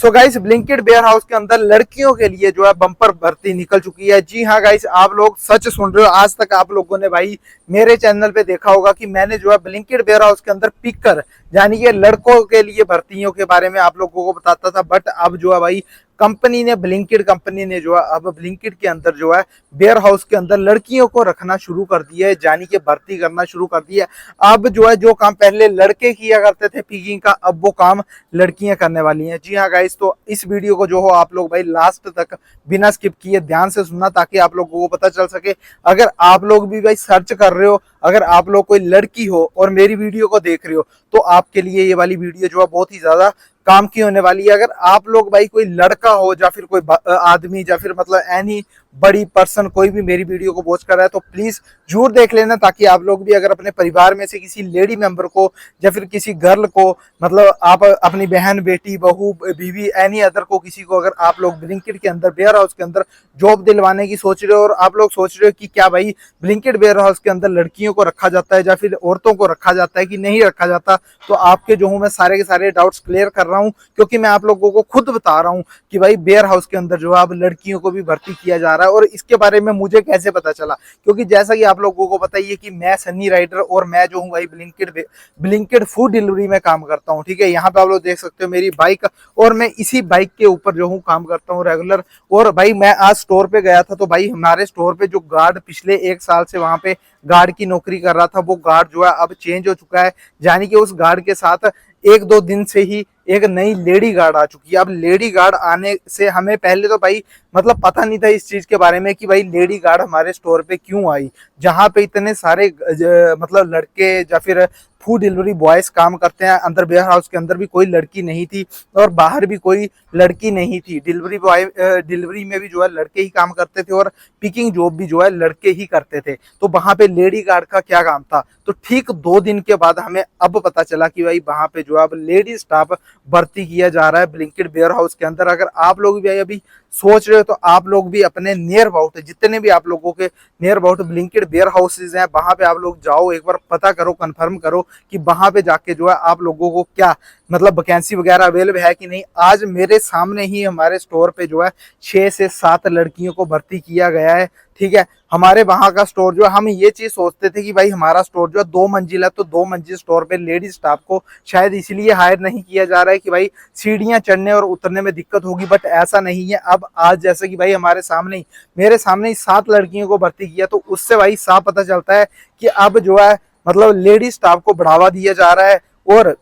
सो guys, Blinkit warehouse के अंदर लड़कियों के लिए जो है बम्पर भर्ती निकल चुकी है। जी हाँ गाइस, आप लोग सच सुन रहे हो। आज तक आप लोगों ने भाई मेरे चैनल पे देखा होगा कि मैंने जो है ब्लिंकिट वेयर हाउस के अंदर पिकर यानी कि लड़कों के लिए भर्तियों के बारे में आप लोगों को बताता था। बट अब जो है भाई ब्लिंकिट कंपनी ने जो है अब ब्लिंकिट के अंदर जो है वेयर हाउस के अंदर लड़कियों को रखना शुरू कर दिया है, यानी कि भर्ती करना शुरू कर दिया है। अब जो है जो काम पहले लड़के किया करते थे पिकिंग का, अब वो काम लड़कियां करने वाली हैं। जी हाँ गाइस, तो इस वीडियो को जो हो आप लोग भाई लास्ट तक बिना स्किप किए ध्यान से सुनना, ताकि आप लोगों को पता चल सके। अगर आप लोग भी भाई सर्च कर रहे हो, अगर आप लोग कोई लड़की हो और मेरी वीडियो को देख रहे हो, तो आपके लिए ये वाली वीडियो जो है बहुत ही ज्यादा काम की होने वाली है। अगर आप लोग भाई कोई लड़का हो या फिर कोई आदमी या फिर मतलब एनी बड़ी पर्सन कोई भी मेरी वीडियो को वॉच कर रहा है, तो प्लीज जरूर देख लेना, ताकि आप लोग भी अगर अपने परिवार में से किसी लेडी मेंबर को या फिर किसी गर्ल को, मतलब आप अपनी बहन, बेटी, बहू, बीवी, एनी अदर को, किसी को अगर आप लोग ब्लिंकिट के अंदर वेयर हाउस के अंदर जॉब दिलवाने की सोच रहे हो और आप लोग सोच रहे हो कि क्या भाई ब्लिंकिट वेयर हाउस के अंदर लड़कियों को रखा जाता है या फिर औरतों को रखा जाता है कि नहीं रखा जाता, तो आपके जो हूँ मैं सारे के सारे डाउट्स क्लियर कर रहा हूँ। क्योंकि मैं आप लोगों को खुद बता रहा हूँ कि भाई वेयर हाउस के अंदर जो है अब लड़कियों को भी भर्ती किया जा रहा है। और इसके बारे में मुझे कैसे पता चला, क्योंकि जैसा कि आप लोगों को पता ही है कि मैं सन्नी राइडर और मैं जो हूँ भाई ब्लिंकिट फूड डिलीवरी में काम करता हूँ। ठीक है, यहाँ पे आप लोग देख सकते हो मेरी बाइक, और मैं इसी बाइक के ऊपर जो हूँ काम करता हूँ रेगुलर। और भाई मैं आज स्टोर पे गया था, तो भाई हमारे स्टोर पे जो गार्ड पिछले 1 साल से वहां पे गार्ड की नौकरी कर रहा था, वो गार्ड जो है अब चेंज हो चुका है। यानी कि उस गार्ड के साथ 1-2 दिन से ही एक नई लेडी गार्ड आ चुकी है। अब लेडी गार्ड आने से हमें पहले तो भाई मतलब पता नहीं था इस चीज के बारे में कि भाई लेडी गार्ड हमारे स्टोर पे क्यों आई, जहां पे इतने सारे मतलब लड़के या फिर फूड डिलीवरी बॉयज काम करते हैं। अंदर वेयर हाउस के अंदर भी कोई लड़की नहीं थी और बाहर भी कोई लड़की नहीं थी। डिलीवरी बॉय डिलीवरी में भी जो है लड़के ही काम करते थे और पिकिंग जॉब भी जो है लड़के ही करते थे। तो वहां पे लेडी गार्ड का क्या काम था? तो ठीक 2 दिन के बाद हमें अब पता चला कि भाई वहां पे जो है अब लेडी स्टाफ भर्ती किया जा रहा है ब्लिंकिट वेयर हाउस के अंदर। अगर आप लोग भी अभी सोच रहे हो, तो आप लोग भी अपने नियर अबाउट जितने भी आप लोगों के near about Blinkit warehouses हैं, वहां पे आप लोग जाओ, एक बार पता करो, कंफर्म करो कि वहां पे जाके जो है आप लोगों को क्या मतलब वैकेंसी वगैरह अवेलेबल है कि नहीं। आज मेरे सामने ही हमारे स्टोर पे जो है 6 से 7 लड़कियों को भर्ती किया गया है। ठीक है, हमारे वहां का स्टोर जो है, हम ये चीज सोचते थे कि भाई हमारा स्टोर जो है 2 मंजिल है, तो 2 मंजिल स्टोर पे लेडीज स्टाफ को शायद इसलिए हायर नहीं किया जा रहा है कि भाई सीढ़ियां चढ़ने और उतरने में दिक्कत होगी। बट ऐसा नहीं है। अब आज जैसे कि भाई हमारे सामने ही मेरे सामने ही 7 लड़कियों को भर्ती किया, तो उससे भाई साफ पता चलता है कि अब जो है मतलब लेडीज स्टाफ को बढ़ावा दिया जा रहा है। और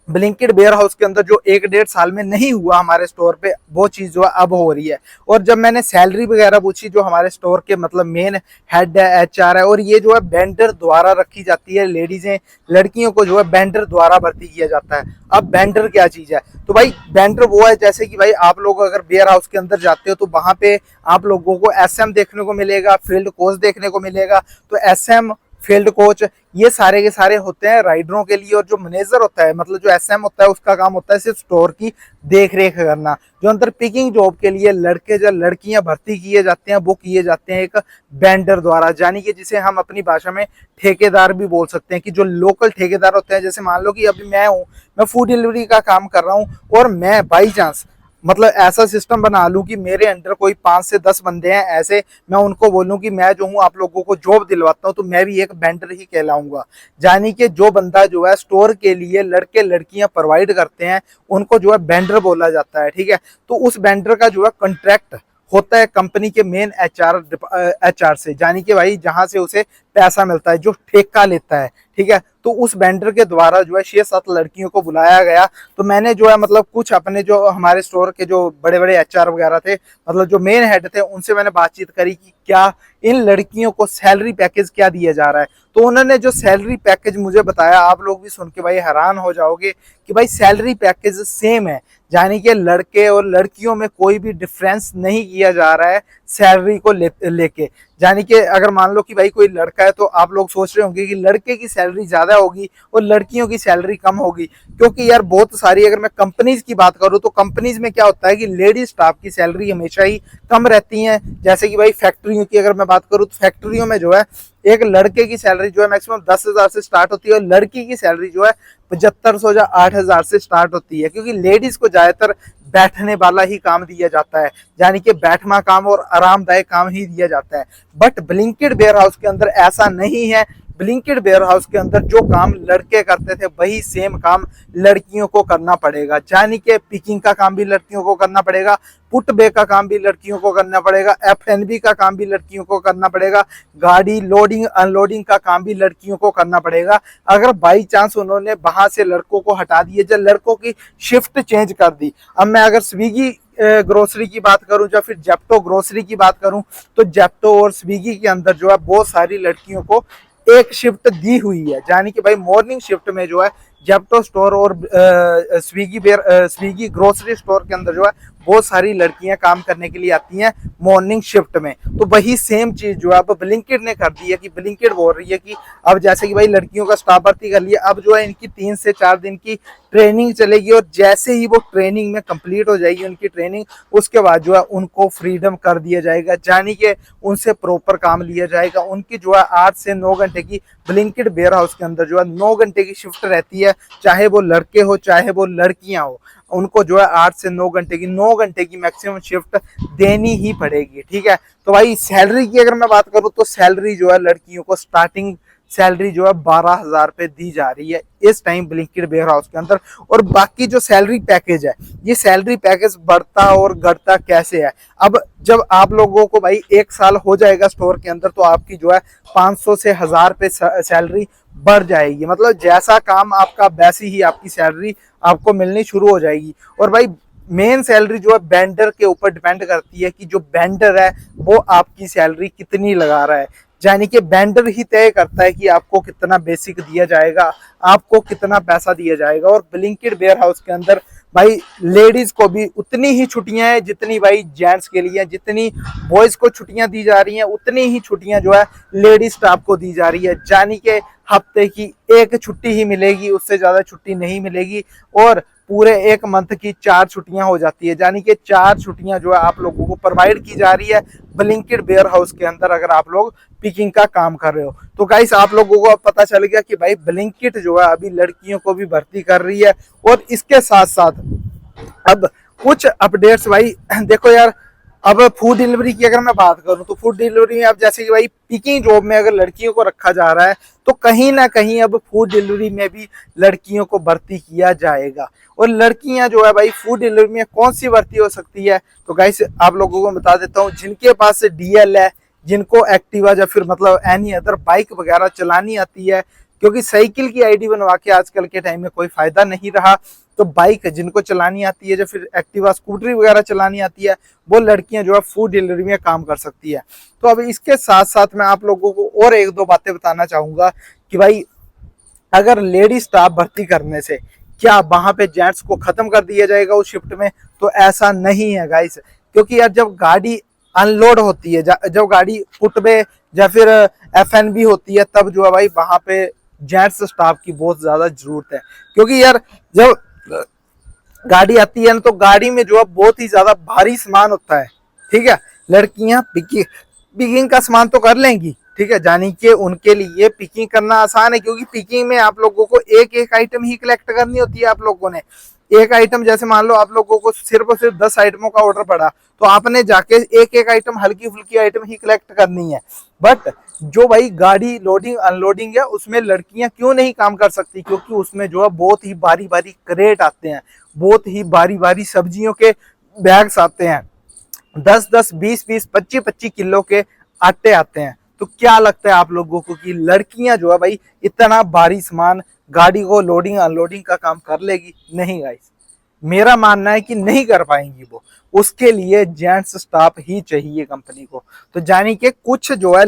ब्लिंकिट वेयर हाउस के अंदर जो 1-1.5 साल में नहीं हुआ हमारे स्टोर पे, वो चीज जो है अब हो रही है। और जब मैंने सैलरी वगैरह पूछी, जो हमारे स्टोर के मतलब मेन हेड है, HR है, और ये जो है वेंडर द्वारा रखी जाती है, लेडीजें लड़कियों को जो है वेंडर द्वारा भर्ती किया जाता है। अब वेंडर क्या चीज है? तो भाई वेंडर वो है जैसे कि भाई आप लोग अगर वेयर हाउस के अंदर जाते हो, तो वहां पे आप लोगों को SM देखने को मिलेगा, फील्ड कोच देखने को मिलेगा। तो SM, फील्ड कोच, ये सारे के सारे होते हैं राइडरों के लिए। और जो मैनेजर होता है, मतलब जो SM होता है, उसका काम होता है सिर्फ स्टोर की देख रेख करना। जो अंदर पिकिंग जॉब के लिए लड़के या लड़कियां भर्ती किए जाते हैं, वो किए जाते हैं एक वेंडर द्वारा, यानी कि जिसे हम अपनी भाषा में ठेकेदार भी बोल सकते हैं। कि जो लोकल ठेकेदार होते हैं, जैसे मान लो कि अभी मैं फूड डिलीवरी का काम कर रहा हूँ, और मैं बाई चांस मतलब ऐसा सिस्टम बना लूं कि मेरे अंडर कोई 5 से 10 बंदे हैं, ऐसे मैं उनको बोलूं कि मैं जो हूं आप लोगों को जॉब दिलवाता हूं, तो मैं भी एक वेंडर ही कहलाऊंगा। यानी कि जो बंदा जो है स्टोर के लिए लड़के लड़कियां प्रोवाइड करते हैं, उनको जो है वेंडर बोला जाता है। ठीक है, तो उस वेंडर का जो है कॉन्ट्रैक्ट होता है कंपनी के मेन HR से, यानी कि भाई जहां से उसे पैसा मिलता है, जो ठेका लेता है। ठीक है, तो उस वेंडर के द्वारा जो है 6-7 लड़कियों को बुलाया गया। तो मैंने जो है मतलब कुछ अपने जो हमारे स्टोर के जो बड़े बड़े HR वगैरह थे, मतलब जो मेन हेड थे, उनसे मैंने बातचीत करी कि क्या इन लड़कियों को सैलरी पैकेज क्या दिया जा रहा है। तो उन्होंने जो सैलरी पैकेज मुझे बताया, आप लोग भी सुन के भाई हैरान हो जाओगे कि भाई सैलरी पैकेज सेम है। यानी कि लड़के और लड़कियों में कोई भी डिफरेंस नहीं किया जा रहा है सैलरी को लेके। यानी कि अगर मान लो कि भाई कोई लड़का है, तो आप लोग सोच रहे होंगे कि लड़के की सैलरी ज्यादा होगी और लड़कियों की सैलरी कम होगी। क्योंकि यार बहुत सारी, अगर मैं कंपनीज की बात करूं, तो कंपनीज में क्या होता है कि लेडी स्टाफ की सैलरी हमेशा ही कम रहती है। जैसे कि भाई फैक्ट्रियों की अगर मैं बात करूं, तो फैक्ट्रियों में जो है एक लड़के की सैलरी जो है मैक्सिमम 10,000 से स्टार्ट होती है, और लड़की की सैलरी जो है 7500 या 8000 से स्टार्ट होती है। क्योंकि लेडीज को ज्यादातर बैठने वाला ही काम दिया जाता है, यानी कि बैठना काम और आरामदायक काम ही दिया जाता है। बट ब्लिंकिट वेयर हाउस के अंदर ऐसा नहीं है। ब्लिंकिट वेयर हाउस के अंदर जो काम लड़के करते थे वही सेम काम लड़कियों को करना पड़ेगा, यानी कि पिकिंग का काम भी लड़कियों को करना पड़ेगा, पुट बे का काम भी लड़कियों को करना पड़ेगा, एफएनबी का काम भी लड़कियों को करना पड़ेगा, गाड़ी लोडिंग अनलोडिंग का काम भी लड़कियों को करना पड़ेगा। अगर बाई चांस उन्होंने वहां से लड़कों को हटा दिए, जब लड़कों की शिफ्ट चेंज कर दी, अब मैं अगर स्विगी ग्रोसरी की बात करूं या फिर जेप्टो ग्रोसरी की बात करूं, तो जेप्टो और स्विगी के अंदर जो है बहुत सारी लड़कियों को एक शिफ्ट दी हुई है, यानी कि भाई मॉर्निंग शिफ्ट में जो है जेप्टो स्टोर और स्विगी ग्रोसरी स्टोर के अंदर जो है बहुत सारी लड़कियां काम करने के लिए आती हैं मॉर्निंग शिफ्ट में। तो वही सेम चीज जो है अब ब्लिंकिट ने कर दी है कि ब्लिंकिट बोल रही है कि अब जैसे कि भाई लड़कियों का स्टाफ भर्ती कर लिया, अब जो है इनकी 3 से 4 दिन की ट्रेनिंग चलेगी और जैसे ही वो ट्रेनिंग में कंप्लीट हो जाएगी उनकी ट्रेनिंग, उसके बाद जो है उनको फ्रीडम कर दिया जाएगा, यानी कि उनसे प्रॉपर काम लिया जाएगा। उनकी जो है 8 से 9 घंटे की ब्लिंकिट वेयर हाउस के अंदर जो है 9 घंटे की शिफ्ट रहती है, चाहे वो लड़के हो चाहे वो लड़कियां हो, उनको जो है 8 से 9 घंटे की 9 घंटे की मैक्सिमम शिफ्ट देनी ही पड़ेगी। ठीक है, तो भाई सैलरी की अगर मैं बात करूं तो सैलरी जो है लड़कियों को स्टार्टिंग सैलरी जो है 12,000 रुपए दी जा रही है इस टाइम ब्लिंकिट वेयर हाउस के अंदर। और बाकी जो सैलरी पैकेज है, ये सैलरी पैकेज बढ़ता और घटता कैसे है। अब जब आप लोगों को भाई 1 साल हो जाएगा स्टोर के अंदर, तो आपकी जो है 500 से 1,000 रुपए सैलरी बढ़ जाएगी, मतलब जैसा काम आपका वैसी ही आपकी सैलरी आपको मिलनी शुरू हो जाएगी। और भाई मेन सैलरी जो है वेंडर के ऊपर डिपेंड करती है कि जो वेंडर है वो आपकी सैलरी कितनी लगा रहा है, यानी कि वेंडर ही तय करता है कि आपको कितना बेसिक दिया जाएगा, आपको कितना पैसा दिया जाएगा। और ब्लिंकिट वेयर हाउस के अंदर भाई लेडीज को भी उतनी ही छुट्टियां हैं जितनी भाई जेंट्स के लिए, जितनी बॉयज को छुट्टियां दी जा रही हैं उतनी ही छुट्टियां जो है लेडीज स्टाफ को दी जा रही है, यानी कि हफ्ते की 1 छुट्टी ही मिलेगी, उससे ज्यादा छुट्टी नहीं मिलेगी। और पूरे 1 मंथ की 4 छुट्टियां हो जाती है, यानी कि 4 छुट्टियां जो है आप लोगों को प्रोवाइड की जा रही है ब्लिंकिट वेयर हाउस के अंदर अगर आप लोग पिकिंग का काम कर रहे हो। तो गाइस आप लोगों को अब पता चल गया कि भाई ब्लिंकिट जो है अभी लड़कियों को भी भर्ती कर रही है। और इसके साथ साथ अब कुछ अपडेट्स भाई देखो यार, अब फूड डिलीवरी की अगर मैं बात करूं तो फूड डिलीवरी में अब जैसे कि भाई पिकिंग जॉब में अगर लड़कियों को रखा जा रहा है, तो कहीं ना कहीं अब फूड डिलीवरी में भी लड़कियों को भर्ती किया जाएगा। और लड़कियां जो है भाई फूड डिलीवरी में कौन सी भर्ती हो सकती है, तो गाइस आप लोगों को बता देता हूं, जिनके पास डीएल है, जिनको एक्टिवा या फिर मतलब एनी अदर बाइक वगैरह चलानी आती है, क्योंकि साइकिल की आईडी बनवा के आजकल के टाइम में कोई फायदा नहीं रहा, तो बाइक जिनको चलानी आती है या फिर एक्टिवा स्कूटरी वगैरह चलानी आती है, वो लड़कियां जो है फूड डिलीवरी में काम कर सकती है। तो अब इसके साथ साथ मैं आप लोगों को और 1-2 बातें बताना चाहूंगा कि भाई अगर लेडी स्टाफ भर्ती करने से क्या वहां पे जेंट्स को खत्म कर दिया जाएगा उस शिफ्ट में, तो ऐसा नहीं है गाइस। क्योंकि यार जब गाड़ी अनलोड होती है, जब गाड़ी फुटवे या फिर एफएनबी होती है, तब जो है भाई वहां पे जेंट्स स्टाफ की बहुत ज्यादा जरूरत है। क्योंकि यार जब गाड़ी आती है ना, तो गाड़ी में जो है बहुत ही ज्यादा भारी सामान होता है। ठीक है, लड़कियां पिकिंग का सामान तो कर लेंगी, ठीक है, जानी कि उनके लिए पिकिंग करना आसान है, क्योंकि पिकिंग में आप लोगों को एक एक आइटम ही कलेक्ट करनी होती है। आप लोगों ने एक आइटम, जैसे मान लो आप लोगों को सिर्फ और सिर्फ 10 आइटमों का ऑर्डर पड़ा, तो आपने जाके एक एक आइटम हल्की फुल्की आइटम ही कलेक्ट करनी है। बट जो भाई गाड़ी लोडिंग अनलोडिंग है उसमें लड़कियां क्यों नहीं काम कर सकती, क्योंकि उसमें जो है बहुत ही बारी बारी क्रेट आते हैं, बहुत ही बारी बारी सब्जियों के बैग्स आते हैं, 10-10, 20-20, 25-25 किलो के आटे आते हैं। तो क्या लगता है आप लोगों को कि लड़कियां जो है भाई इतना भारी सामान गाड़ी को लोडिंग अनलोडिंग का काम कर लेगी? नहीं गाइस, मेरा मानना है कि नहीं कर पाएंगी वो। उसके लिए जेंट्स स्टाफ ही चाहिए कंपनी को। तो जानी के कुछ जो है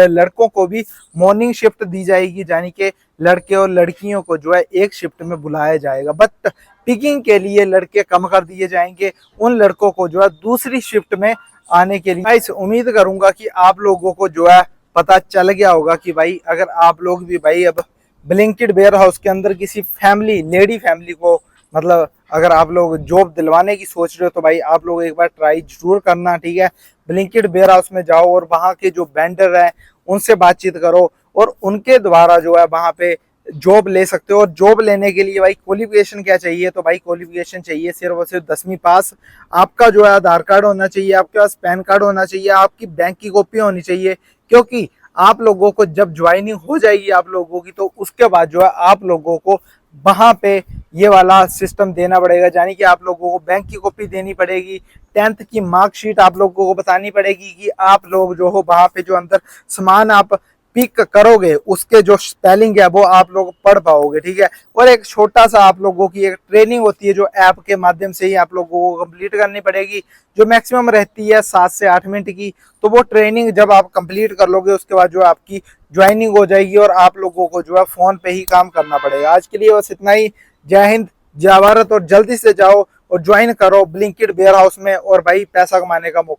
लड़कों को भी मॉर्निंग शिफ्ट दी जाएगी, जानी के लड़के और लड़कियों को जो है एक शिफ्ट में बुलाया जाएगा। बट पिकिंग के लिए लड़के कम कर दिए जाएंगे, उन लड़कों को जो है दूसरी शिफ्ट में आने के लिए। मैं उम्मीद करूंगा कि आप लोगों को जो है पता चल गया होगा कि भाई अगर आप लोग भी भाई अब ब्लिंकिट वेयर हाउस के अंदर किसी फैमिली लेडी फैमिली को मतलब अगर आप लोग जॉब दिलवाने की सोच रहे हो, तो भाई आप लोग एक बार ट्राई जरूर करना। ठीक है, ब्लिंकिट वेयर हाउस में जाओ और वहाँ के जो वेंडर है उनसे बातचीत करो और उनके द्वारा जो है वहाँ पे जॉब ले सकते हो। और जॉब लेने के लिए भाई क्वालिफिकेशन क्या चाहिए, तो भाई क्वालिफिकेशन चाहिए सिर्फ और सिर्फ 10वीं पास। आपका जो है आधार कार्ड होना चाहिए, आपके पास पैन कार्ड होना चाहिए, आपकी बैंक की कॉपी होनी चाहिए। क्योंकि आप लोगों को जब ज्वाइनिंग हो जाएगी आप लोगों की, तो उसके बाद जो है आप लोगों को वहां पे ये वाला सिस्टम देना पड़ेगा, यानी कि आप लोगों को बैंक की कॉपी देनी पड़ेगी, 10th की मार्कशीट आप लोगों को बतानी पड़ेगी कि आप लोग जो हो वहां पे जो अंदर सामान आप पिक करोगे उसके जो स्पेलिंग है वो आप लोग पढ़ पाओगे, ठीक है। और एक छोटा सा आप लोगों की एक ट्रेनिंग होती है जो ऐप के माध्यम से ही आप लोगों को कंप्लीट करनी पड़ेगी, जो मैक्सिमम रहती है 7 से 8 मिनट की। तो वो ट्रेनिंग जब आप कंप्लीट कर लोगे उसके बाद जो आपकी ज्वाइनिंग हो जाएगी और आप लोगों को जो है फोन पे ही काम करना पड़ेगा। आज के लिए बस इतना ही। जय हिंद, जय भारत, और जल्दी से जाओ और ज्वाइन करो ब्लिंकिट वेयर हाउस में, और भाई पैसा कमाने का मौका